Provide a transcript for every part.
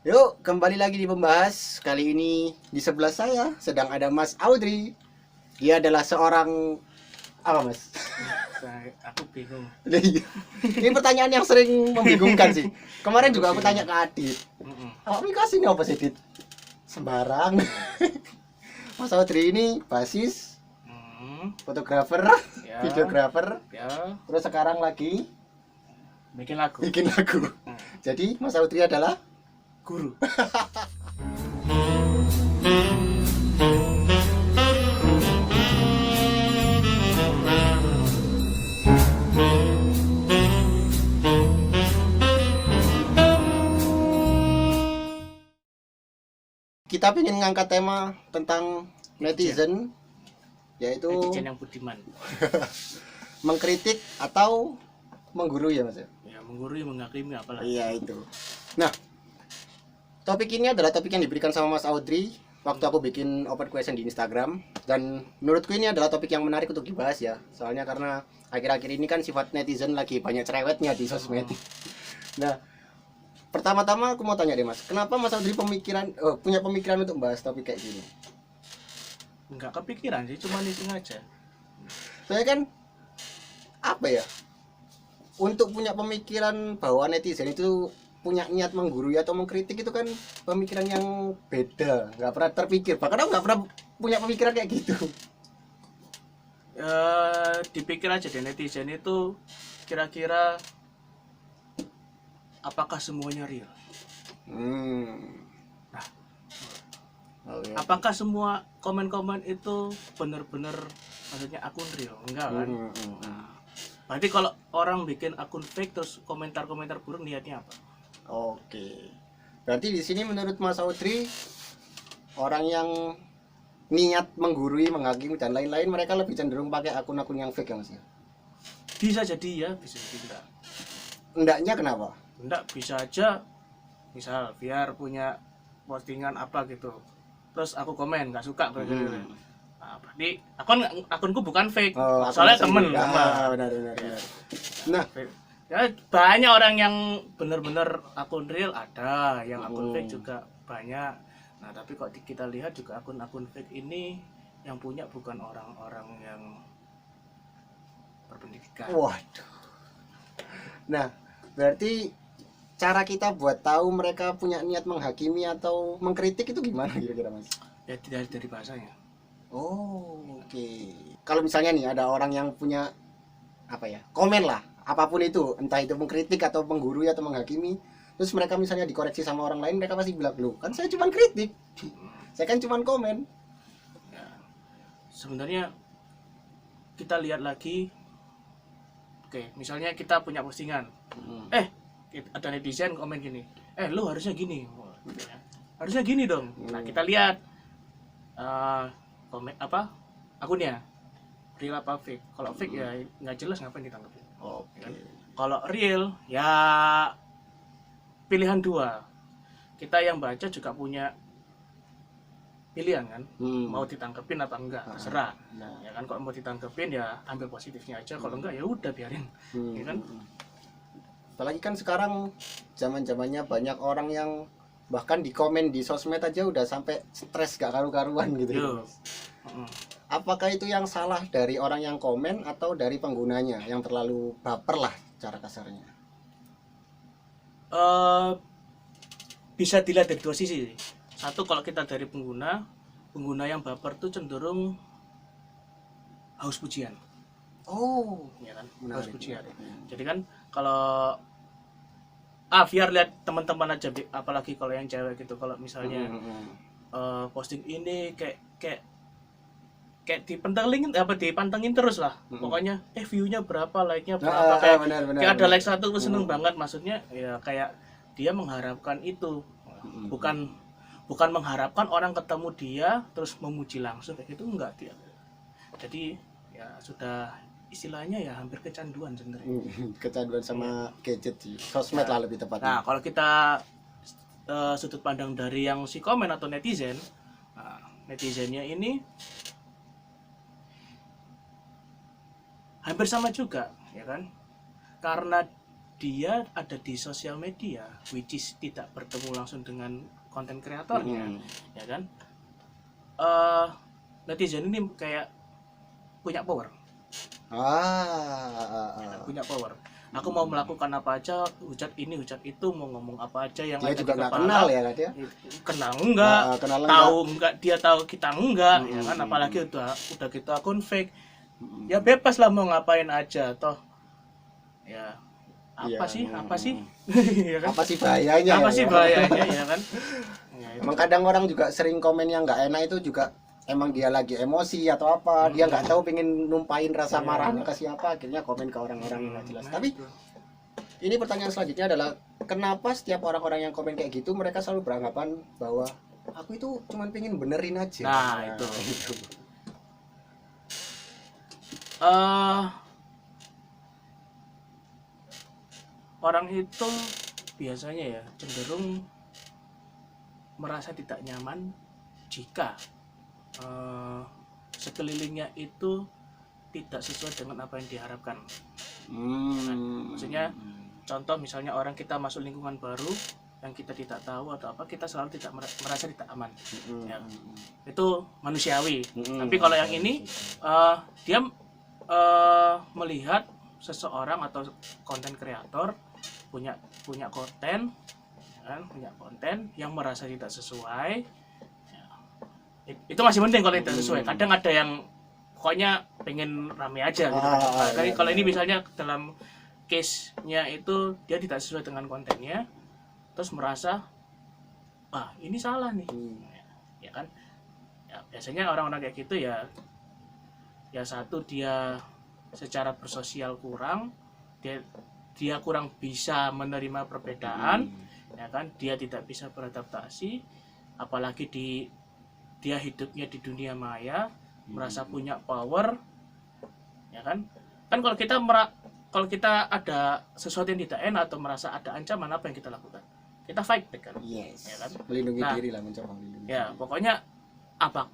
Yuk, kembali lagi di pembahas. Kali ini di sebelah saya sedang ada Mas Audrey. Dia adalah seorang apa, Mas? Aku bingung. Ini pertanyaan yang sering membingungkan sih. Kemarin juga aku tanya ke Adit. Mm-mm. Aplikasi ini apa sih, Dit? Sembarang. Mas Audrey ini basis, Hmm, fotografer, ya, videografer, ya, terus sekarang lagi bikin lagu. bikin lagu. Hmm, Jadi Mas Audrey adalah Guru. kita ingin ngangkat tema tentang netizen, yaitu Netizen yang budiman. mengkritik atau menggurui ya, Mas ya? Ya, menggurui, menghakimi apalah. Iya itu. Nah, topik ini adalah topik yang diberikan sama Mas Audrey waktu aku bikin open question di Instagram, dan menurutku ini adalah topik yang menarik untuk dibahas ya. Soalnya karena akhir-akhir ini kan sifat netizen lagi banyak cerewetnya di sosmed. Nah, pertama-tama aku mau tanya deh, Mas, kenapa Mas Audrey punya pemikiran untuk membahas topik kayak gini? Enggak kepikiran sih, cuma iseng aja. Saya kan apa ya? Untuk punya pemikiran bahwa netizen itu punya niat menggurui atau mengkritik itu kan pemikiran yang beda, nggak pernah terpikir, bahkan aku nggak pernah punya pemikiran kayak gitu. Dipikir aja deh, netizen itu kira-kira apakah semuanya real? hmm. Nah, Oke. apakah semua komen-komen itu benar-benar maksudnya akun real? Enggak kan? Berarti kalau orang bikin akun fake terus komentar-komentar buruk niatnya apa? Oke, berarti di sini menurut Mas Audrey, orang yang niat menggurui, menghakimi dan lain-lain, mereka lebih cenderung pakai akun-akun yang fake ya, Mas ya? Bisa jadi ya, bisa jadi enggak. Hendaknya kenapa? Enggak, bisa aja misal biar punya postingan apa gitu. Terus aku komen nggak suka gitu. Nah, berarti akunku bukan fake. Oh, akun Soalnya asli. temen Ah, sama. benar benar benar. Nah, Ya banyak orang yang bener-bener akun real ada, yang akun fake juga banyak. Nah, tapi kok kita lihat juga akun-akun fake ini yang punya bukan orang-orang yang berpendidikan. waduh. Nah, berarti cara kita buat tahu mereka punya niat menghakimi atau mengkritik itu gimana kira-kira, Mas? Ya dari bahasanya. Oh, oke. Kalau misalnya nih ada orang yang punya apa ya, komen lah, apapun itu, entah itu mengkritik atau menggurui atau menghakimi, terus mereka misalnya dikoreksi sama orang lain, mereka pasti bilang, loh kan saya cuma kritik, saya kan cuma komen. Ya, sebenarnya kita lihat lagi. Oke, misalnya kita punya postingan. Ada netizen komen gini. Lu harusnya gini. Ya. Harusnya gini dong. Nah, kita lihat komen apa? Akunnya. Real apa fake? Kalau fake ya nggak jelas ngapain ditangkapin. Oke. Kalau real ya pilihan dua. Kita yang baca juga punya pilihan kan, mau ditangkepin apa enggak terserah. Ya kan, kalau mau ditangkepin ya ambil positifnya aja, kalau enggak ya udah biarin. Ya kan. Apalagi kan sekarang zaman-zamannya banyak orang yang bahkan di komen di sosmed aja udah sampai stres gak karu-karuan gitu. Yo. Apakah itu yang salah dari orang yang komen atau dari penggunanya yang terlalu baper lah cara kasarnya? Bisa dilihat dari dua sisi. Satu, kalau kita dari pengguna yang baper tuh cenderung haus pujian. Oh, Ya kan, menarik. haus pujian. Jadi kan kalau biar lihat teman-teman aja, apalagi kalau yang cewek gitu, kalau misalnya posting ini kayak dipantengin terus lah. Pokoknya view-nya berapa, like-nya berapa, kayak ada like 1 tuh seneng banget, maksudnya ya kayak dia mengharapkan itu. Bukan mengharapkan orang ketemu dia terus memuji langsung kayak gitu, enggak dia. Jadi ya sudah istilahnya ya hampir kecanduan sebenarnya. Kecanduan sama gadget sih, sosmed lah lebih tepatnya. Nah, kalau kita sudut pandang dari yang si komen atau netizen, netizennya ini hampir sama juga, ya kan? Karena dia ada di sosial media, which is tidak bertemu langsung dengan konten kreatornya, ya kan? Netizen ini kayak punya power. Ya kan? Punya power. Aku mau melakukan apa aja, hujat ini, hujat itu, mau ngomong apa aja yang dia ada juga di nggak kepala. kenal ya kan dia? Kenal enggak, Kenal tahu enggak, dia tahu kita enggak, ya kan? Apalagi udah kita akun fake. Ya bebas lah mau ngapain aja toh. Ya apa sih ya kan? Apa sih bahayanya? Apa ya, sih ya? bahayanya ya kan? Ya, itu. Emang kadang orang juga sering komen yang nggak enak itu juga emang dia lagi emosi atau apa, dia nggak tahu pengen numpain rasa marahnya ke siapa, akhirnya komen ke orang-orang yang nggak jelas. Tapi ini pertanyaan selanjutnya adalah kenapa setiap orang-orang yang komen kayak gitu mereka selalu beranggapan bahwa aku itu cuma pengen benerin aja. Nah, itu. Orang itu biasanya ya cenderung merasa tidak nyaman jika sekelilingnya itu tidak sesuai dengan apa yang diharapkan. Maksudnya contoh misalnya orang kita masuk lingkungan baru yang kita tidak tahu atau apa, kita selalu tidak merasa tidak aman. Ya. Itu manusiawi. Tapi kalau yang ini dia melihat seseorang atau konten kreator punya konten, kan, punya konten yang merasa tidak sesuai. Itu masih penting kalau tidak sesuai. Kadang ada yang pokoknya pengen rame aja gitu kan. Kalau ini misalnya dalam case-nya itu dia tidak sesuai dengan kontennya, terus merasa ini salah nih. Ya kan? Ya, biasanya orang-orang kayak gitu ya satu dia secara bersosial kurang, dia kurang bisa menerima perbedaan, ya kan? Dia tidak bisa beradaptasi, apalagi dia hidupnya di dunia maya, merasa punya power, ya kan? Kan kalau kita ada sesuatu yang tidak enak atau merasa ada ancaman, apa yang kita lakukan? Kita fight back kan? Yes. Ya kan? Melindungi diri lah, mencoba melindungi. Ya, pokoknya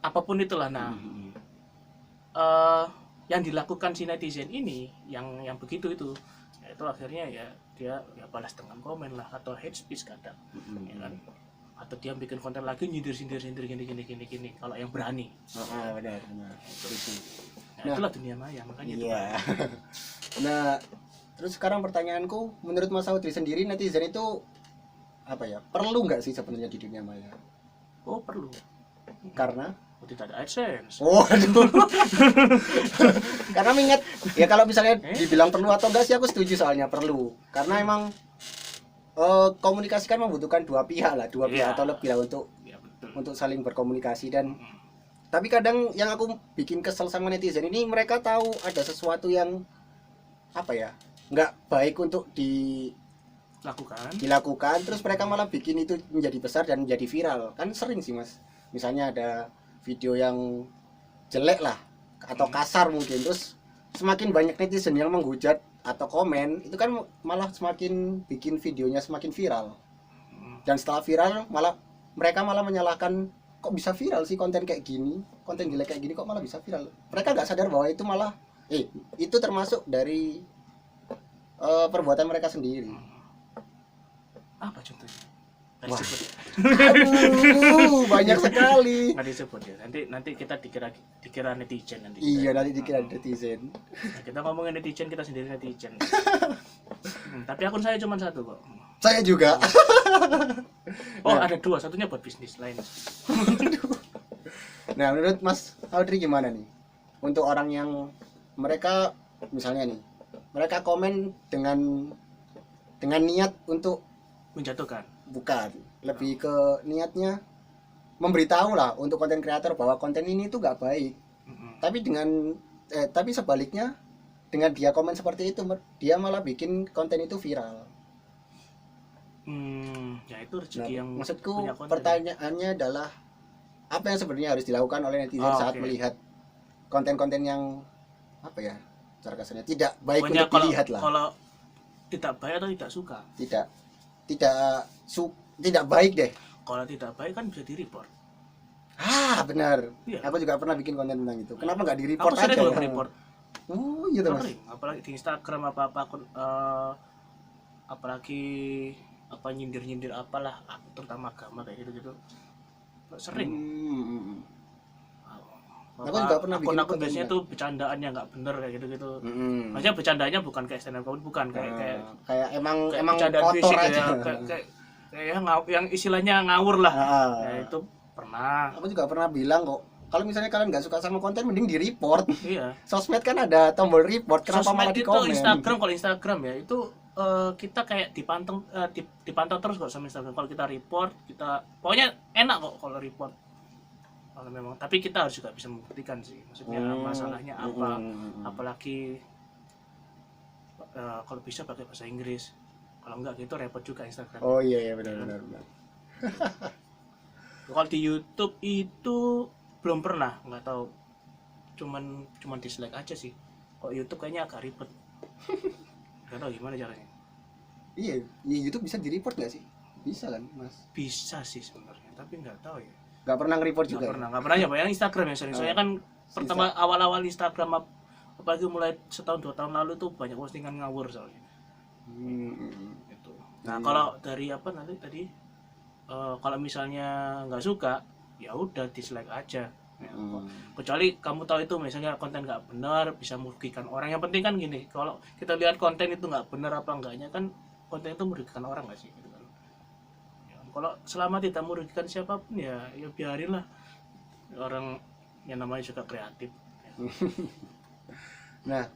apapun itulah. Nah, yang dilakukan si netizen ini, yang begitu itu akhirnya ya dia balas dengan komen lah atau hate speech kadang, ya kan? Atau dia bikin konten lagi nyindir gini kalau yang berani. Benar. Nah, itulah dunia maya, makanya itu. Nah, terus sekarang pertanyaanku, menurut Mas Audrey sendiri netizen itu apa ya? Perlu nggak sih sebenarnya di dunia maya? Oh, perlu. Karena tidak ada AdSense. Aduh. Karena mengingat ya kalau misalnya dibilang perlu atau enggak sih aku setuju, soalnya perlu. Karena emang komunikasi kan membutuhkan dua pihak atau lebih lah untuk saling berkomunikasi. Dan tapi kadang yang aku bikin kesel sama netizen ini, mereka tahu ada sesuatu yang apa ya nggak baik untuk dilakukan, terus mereka malah bikin itu menjadi besar dan menjadi viral. Kan sering sih Mas, misalnya ada video yang jelek lah atau kasar mungkin, terus semakin banyak netizen yang menghujat atau komen, itu kan malah semakin bikin videonya semakin viral. Dan setelah viral mereka malah menyalahkan, kok bisa viral sih konten kayak gini, konten jelek kayak gini kok malah bisa viral. Mereka nggak sadar bahwa itu malah itu termasuk dari perbuatan mereka sendiri. Apa contohnya? Wah. Aduh, banyak sekali. Nggak disebut ya. Nanti kita dikira netizen nanti. Iya, nanti dikira netizen. Nah, kita ngomongin netizen, kita sendiri netizen. Tapi akun saya cuma satu kok. Saya juga. Ada dua, satunya buat bisnis lain. Nah, menurut Mas Audrey gimana nih? Untuk orang yang mereka misalnya nih, mereka komen dengan niat untuk menjatuhkan. Bukan, lebih ke niatnya memberitahu lah untuk konten kreator bahwa konten ini tuh nggak baik. Tapi sebaliknya, dengan dia komen seperti itu, dia malah bikin konten itu viral. Ya itu rezeki yang maksudku pertanyaannya adalah apa yang sebenarnya harus dilakukan oleh netizen saat melihat konten-konten yang apa ya, cara kasarnya tidak baik untuk dilihat lah. Kalau tidak baik atau tidak suka? Tidak baik deh. Kalau tidak baik kan bisa di-report. Benar. Iya. Aku juga pernah bikin konten tentang itu. Kenapa nggak di-report aja? Aku sering report. Oh, iya Mas. Apalagi di Instagram apa akun apalagi apa nyindir apalah, terutama agama kayak gitu sering. Aku juga pernah bikin akun biasanya tuh bercandaannya nggak bener kayak gitu. Maksudnya bercandanya bukan kayak stand up comedy, bukan kayak emang bercandaan kotor fisik aja. Kayak yang istilahnya ngawur lah. Ya itu pernah. Aku juga pernah bilang kok, kalau misalnya kalian nggak suka sama konten mending di report. Iya. Sosmed kan ada tombol report, kenapa malah di komen? Instagram, kalau Instagram ya itu kita kayak dipantau terus kok sama Instagram. Kalau kita report, kita pokoknya enak kok kalau report. Kalau memang, tapi kita harus juga bisa membuktikan sih. Maksudnya masalahnya apa? Apalagi kalau bisa pakai bahasa Inggris. Kalau enggak gitu repot juga Instagram. Oh iya benar. Kalau di YouTube itu belum pernah, nggak tahu. Cuman dislike aja sih. Kalau YouTube kayaknya agak ribet. Nggak tahu gimana caranya. Iya, YouTube bisa di-report nggak sih? Bisa kan, Mas? Bisa sih sebenarnya, tapi nggak tahu ya. Nggak pernah nge-report juga. Nggak pernah ya, yang Instagram ya. Soalnya kan pertama awal-awal Instagram apalagi mulai setahun 2 tahun lalu tuh banyak postingan ngawur soalnya. Gitu. Nah, kalau dari apa nanti tadi kalau misalnya nggak suka, ya udah dislike aja. Ya, kecuali kamu tahu itu misalnya konten nggak benar, bisa merugikan orang. Yang penting kan gini, kalau kita lihat konten itu nggak benar apa enggaknya kan konten itu merugikan orang nggak sih? Gitu kan. Ya, kalau selama tidak merugikan siapapun ya biarin lah, orang yang namanya juga kreatif. Nah,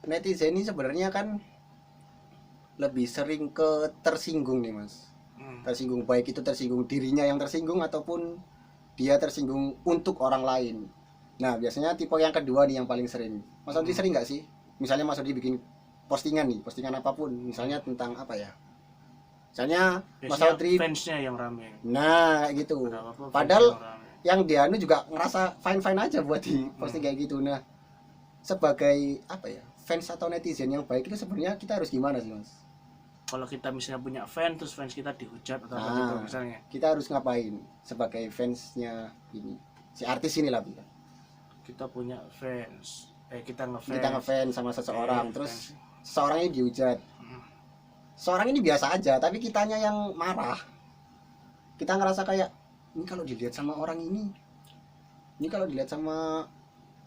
netizen ini sebenarnya kan lebih sering ke tersinggung nih Mas. Tersinggung, baik itu tersinggung dirinya yang tersinggung ataupun dia tersinggung untuk orang lain. Nah biasanya tipe yang kedua nih yang paling sering. Mas Audrey sering nggak sih? Misalnya Mas Audrey bikin postingan apapun, misalnya tentang apa ya? Misalnya biasanya Mas Audrey fansnya yang rame. Nah kayak gitu. Padahal yang dia juga ngerasa fine aja buat di posting kayak gitu. Nah sebagai apa ya, fans atau netizen yang baik itu sebenarnya kita harus gimana sih Mas? Kalau kita misalnya punya fans kita dihujat atau apa gitu misalnya, kita harus ngapain sebagai fansnya ini si artis inilah kita punya fans, kita ngefans sama seseorang, terus seseorang ini dihujat, seorang ini biasa aja tapi kitanya yang marah, kita ngerasa kayak ini kalau dilihat sama orang ini kalau dilihat sama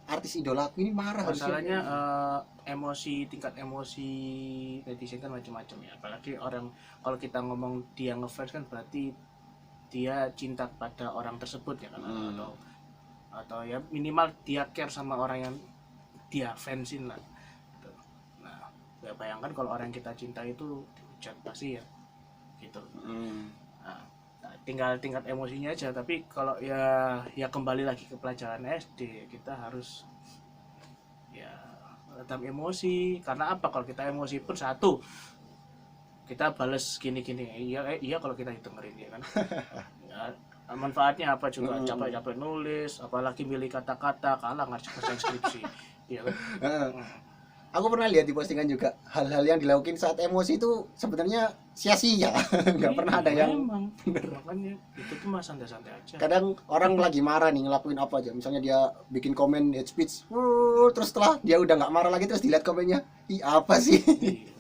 artis idolaku ini marah. Masalahnya tingkat emosi netizen kan macam-macam ya. Apalagi orang, kalau kita ngomong dia ngefans kan berarti dia cinta pada orang tersebut ya kan, atau ya minimal dia care sama orang yang dia fansin lah. Nah, ya bayangkan kalau orang yang kita cinta itu dihujat pasti ya gitu. Nah, tinggal tingkat emosinya aja. Tapi kalau ya kembali lagi ke pelajaran SD, kita harus ya redam emosi. Karena apa, kalau kita emosi pun satu, kita bales gini iya kalau kita dengerin ya kan. Ya, manfaatnya apa juga, capek-capek nulis, apalagi milih kata-kata, kalah ngerjain skripsi ya kan. Aku pernah lihat di postingan juga hal-hal yang dilakukan saat emosi itu sebenarnya sia-sia. Nggak pernah ada yang bener. Makanya itu tuh mah santai-santai aja. Kadang orang lagi marah nih ngelakuin apa aja, misalnya dia bikin komen hate speech, terus setelah dia udah nggak marah lagi terus dilihat komennya, ih apa sih? Iya.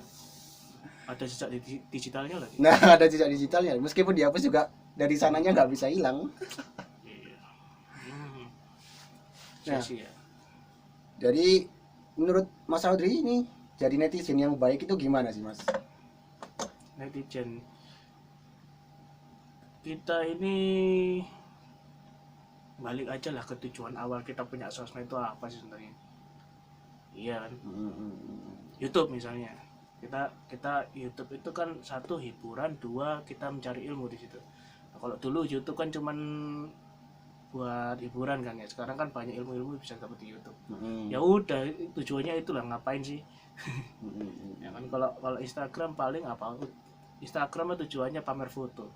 Ada jejak digitalnya lagi. Nah ada jejak digitalnya, meskipun dihapus juga dari sananya nggak bisa hilang. Iya. Nah, ya. Jadi menurut Mas Audrey ini jadi netizen yang baik itu gimana sih Mas? Netizen kita ini balik aja lah ke tujuan awal kita punya sosmed itu apa sih sebenarnya. Iya kan. YouTube misalnya, kita YouTube itu kan satu hiburan, dua kita mencari ilmu di situ. Nah, kalau dulu YouTube kan cuman buat hiburan kan ya, sekarang kan banyak ilmu bisa dapat di YouTube. Ya udah, tujuannya itulah, ngapain sih. Ya kan, kalau Instagram paling apa, Instagram tujuannya pamer foto.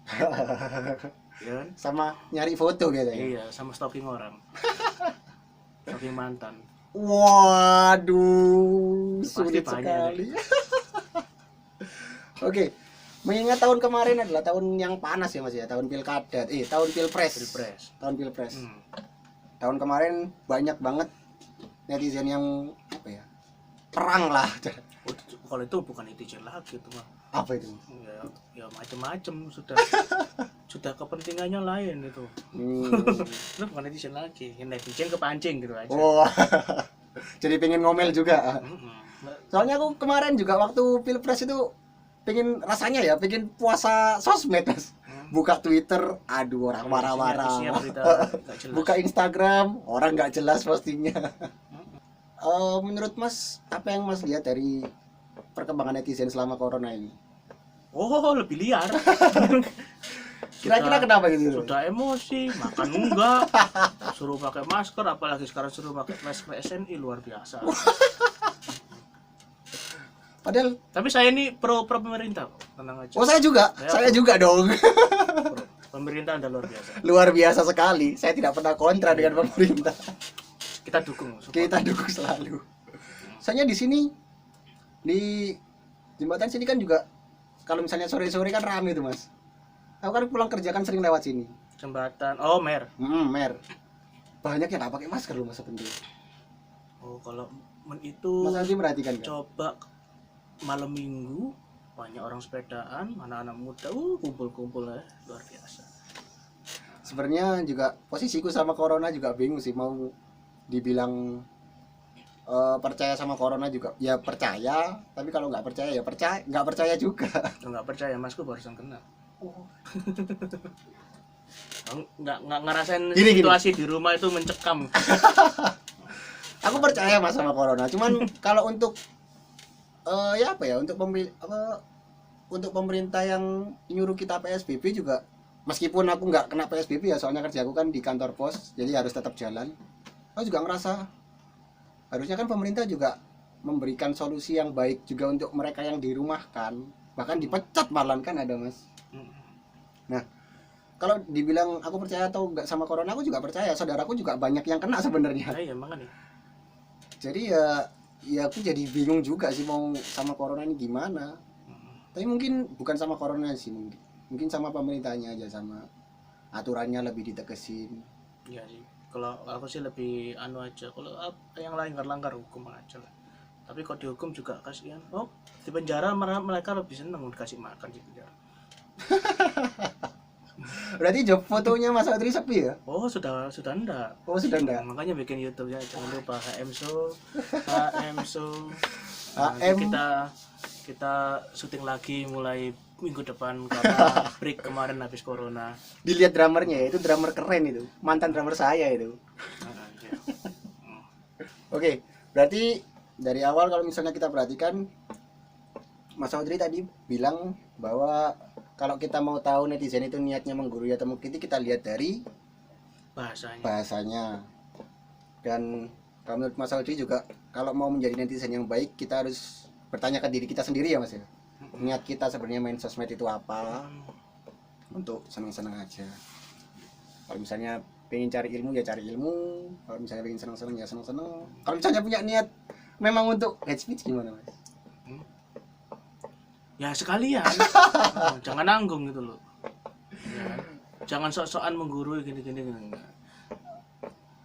Ya kan? Sama nyari foto gitu ya. Iya, sama stalking orang. Stalking mantan. Waduh, sulit sekali. Oke, mengingat tahun kemarin adalah tahun yang panas ya Mas ya, tahun pilkada, tahun pilpres. Tahun pilpres. Tahun kemarin banyak banget netizen yang apa ya, perang lah. kalau itu bukan netizen lagi itu mah. Apa itu? Ya macam-macam sudah. Sudah kepentingannya lain itu. Itu bukan netizen lagi. Netizen kepancing gitu aja. Oh. Jadi pengen ngomel juga. Soalnya aku kemarin juga waktu Pilpres itu pengen rasanya ya, pengen puasa sosmed, Mas. Buka Twitter, aduh orang marah-marah. Buka Instagram, orang nggak jelas postingnya. Menurut Mas, apa yang Mas lihat dari perkembangan netizen selama corona ini? Oh, lebih liar. Kira-kira kenapa gitu? Sudah emosi, makan enggak, suruh pakai masker, apalagi sekarang suruh pakai masker SNI, luar biasa. Padahal, tapi saya ini pro pemerintah, tenang aja. oh saya juga dong. Pemerintah Anda luar biasa. Luar biasa sekali. Saya tidak pernah kontra dengan pemerintah. Kita dukung. Kita dukung selalu. Soalnya di sini di jembatan sini kan juga kalau misalnya sore-sore kan rame tuh, Mas. Aku kan pulang kerja kan sering lewat sini. Jembatan, Mer. Mer. Banyak yang nggak pakai masker loh, Mas, sebenarnya. Oh, kalau itu Mas Andi merhatikan kan? Coba malam minggu banyak orang sepedaan, anak-anak muda kumpul-kumpul ya, luar biasa. Sebenarnya juga posisiku sama corona juga bingung sih, mau dibilang percaya sama corona juga ya percaya, tapi kalau nggak percaya ya nggak percaya juga. Nggak percaya, Masku barusan kena. Nggak ngerasain situasi di rumah itu mencekam. Aku percaya Mas sama corona, cuman kalau untuk ya apa ya, untuk pemerintah yang nyuruh kita PSBB juga, meskipun aku nggak kena PSBB ya, soalnya kerjaku kan di kantor pos, jadi harus tetap jalan. Aku juga ngerasa harusnya kan pemerintah juga memberikan solusi yang baik juga untuk mereka yang dirumahkan, bahkan dipecat malah kan ada, Mas. Nah, kalau dibilang aku percaya atau nggak sama corona, aku juga percaya. Saudaraku juga banyak yang kena sebenarnya. Iya, makanya. Jadi ya aku jadi bingung juga sih mau sama corona ini gimana. Tapi mungkin bukan sama corona sih, mungkin sama pemerintahnya aja, sama aturannya lebih ditekesin. Iya sih. Kalau aku sih lebih aja. Kalau yang lain langgar hukum aja lah. Tapi kalau dihukum juga kasihan. Oh, di penjara mereka lebih senang dikasih makan di penjara. Berarti job fotonya Mas Adri sepi ya? Oh, sudah enggak. Oh, sudah enggak. Makanya bikin YouTube ya, jangan lupa HM Show. Kita syuting lagi mulai minggu depan karena break kemarin habis corona. Dilihat drummernya ya, itu drummer keren itu. Mantan drummer saya itu. Ya. Oke, berarti dari awal kalau misalnya kita perhatikan, Mas Audrey tadi bilang bahwa kalau kita mau tahu netizen itu niatnya menggurui atau mengkritik, kita lihat dari bahasanya. Dan kalau menurut Mas Audrey juga, kalau mau menjadi netizen yang baik, kita harus bertanya ke diri kita sendiri ya, Mas ya. Niat kita sebenarnya main sosmed itu apa? Untuk senang-senang aja. Kalau misalnya pengen cari ilmu ya cari ilmu, kalau misalnya pengen senang-senang ya senang-senang. Kalau misalnya punya niat memang untuk hate speech gimana, Mas? Ya sekalian. Jangan nanggung gitu loh. Ya. Jangan sok-sokan menggurui gini-gini.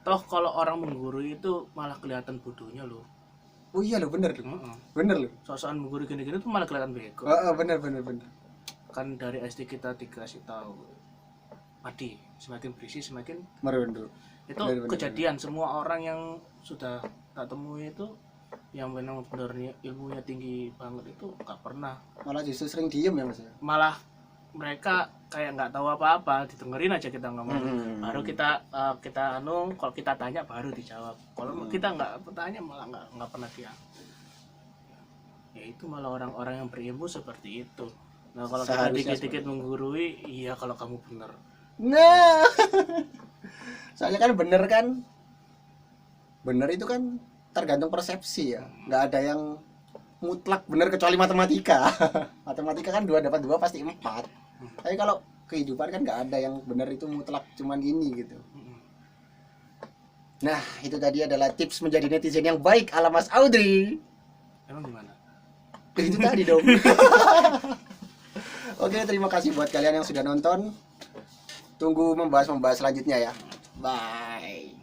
Toh kalau orang menggurui itu malah kelihatan bodohnya loh. Oh iya loh, bener loh. Bener loh. Sok-sokan menggurui gini-gini tuh malah kelihatan bego. Bener. Kan dari SD kita dikasih tahu. Padi semakin berisi semakin merunduk. Itu bener. Kejadian semua orang yang sudah tak temui itu yang benar-benar ilmunya tinggi banget itu nggak pernah, malah justru sering diem ya, Mas. Malah mereka kayak nggak tahu apa-apa, didengerin aja kita ngomong. Baru kita kalau kita tanya baru dijawab. Kalau kita nggak bertanya malah nggak pernah dia. Ya itu malah orang-orang yang berilmu seperti itu. Nah kalau kita dikit-dikit menggurui, iya kalau kamu benar. Nah, soalnya kan bener itu kan tergantung persepsi ya, nggak ada yang mutlak benar kecuali matematika. Matematika kan 2 dapat 2 pasti 4. Tapi kalau kehidupan kan nggak ada yang benar itu mutlak cuman ini gitu. Nah itu tadi adalah tips menjadi netizen yang baik ala Mas Audrey. Emang gimana? Itu tadi dong. Oke, terima kasih buat kalian yang sudah nonton. Tunggu membahas selanjutnya ya. Bye.